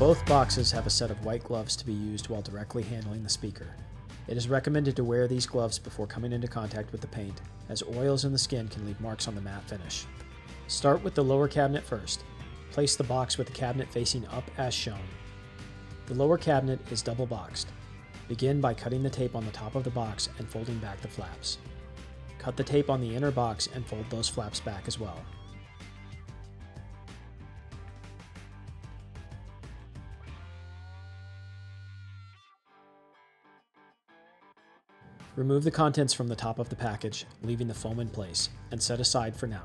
Both boxes have a set of white gloves to be used while directly handling the speaker. It is recommended to wear these gloves before coming into contact with the paint, as oils in the skin can leave marks on the matte finish. Start with the lower cabinet first. Place the box with the cabinet facing up as shown. The lower cabinet is double boxed. Begin by cutting the tape on the top of the box and folding back the flaps. Cut the tape on the inner box and fold those flaps back as well. Remove the contents from the top of the package, leaving the foam in place, and set aside for now.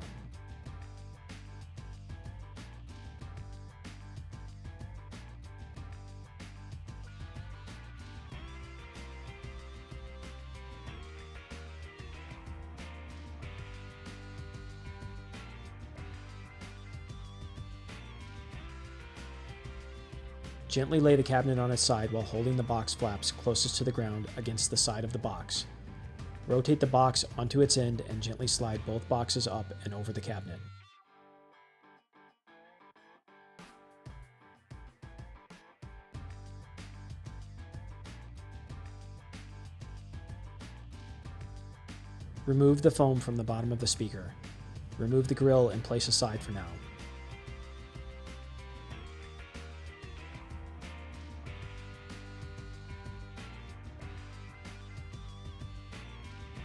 Gently lay the cabinet on its side while holding the box flaps closest to the ground against the side of the box. Rotate the box onto its end and gently slide both boxes up and over the cabinet. Remove the foam from the bottom of the speaker. Remove the grill and place aside for now.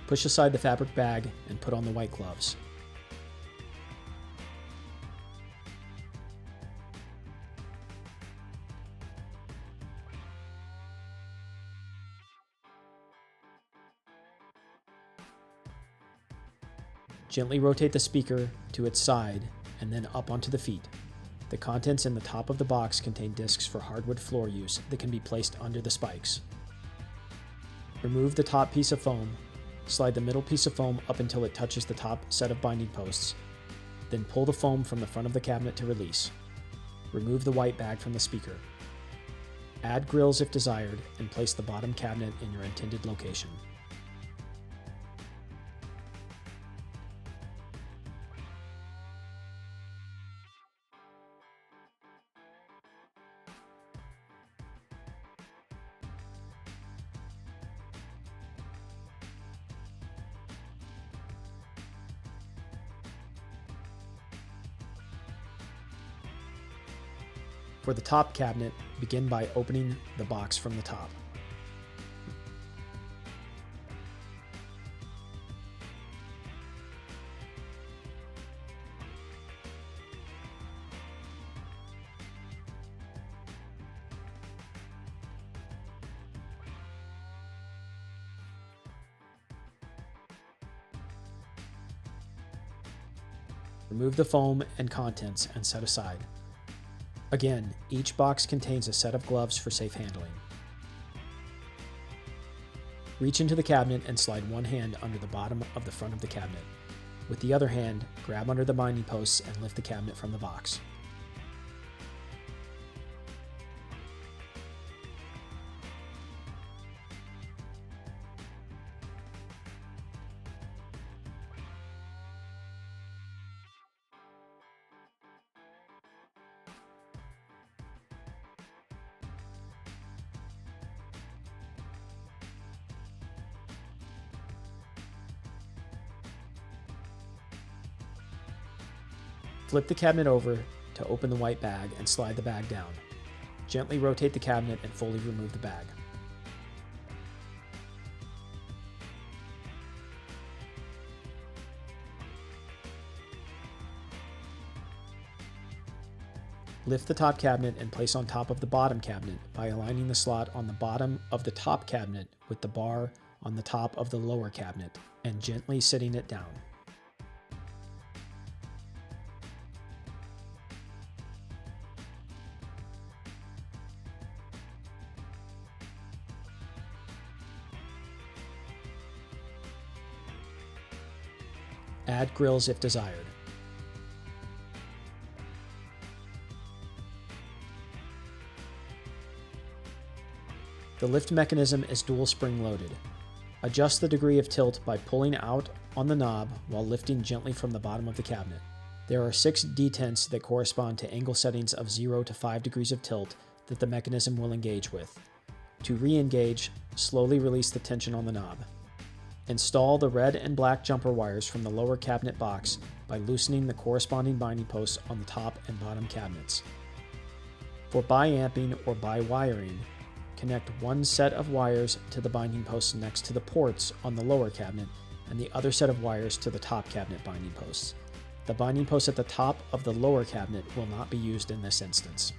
Push aside the fabric bag and put on the white gloves. Gently rotate the speaker to its side and then up onto the feet. The contents in the top of the box contain discs for hardwood floor use that can be placed under the spikes. Remove the top piece of foam. Slide the middle piece of foam up until it touches the top set of binding posts. Then pull the foam from the front of the cabinet to release. Remove the white bag from the speaker. Add grills if desired and place the bottom cabinet in your intended location. For the top cabinet, begin by opening the box from the top. Remove the foam and contents and set aside. Again, each box contains a set of gloves for safe handling. Reach into the cabinet and slide one hand under the bottom of the front of the cabinet. With the other hand, grab under the binding posts and lift the cabinet from the box. Flip the cabinet over to open the white bag and slide the bag down. Gently rotate the cabinet and fully remove the bag. Lift the top cabinet and place on top of the bottom cabinet by aligning the slot on the bottom of the top cabinet with the bar on the top of the lower cabinet and gently sitting it down. Add grills if desired. The lift mechanism is dual spring loaded. Adjust the degree of tilt by pulling out on the knob while lifting gently from the bottom of the cabinet. There are 6 detents that correspond to angle settings of 0 to 5 degrees of tilt that the mechanism will engage with. To re-engage, slowly release the tension on the knob. Install the red and black jumper wires from the lower cabinet box by loosening the corresponding binding posts on the top and bottom cabinets. For bi-amping or bi-wiring, connect one set of wires to the binding posts next to the ports on the lower cabinet and the other set of wires to the top cabinet binding posts. The binding post at the top of the lower cabinet will not be used in this instance.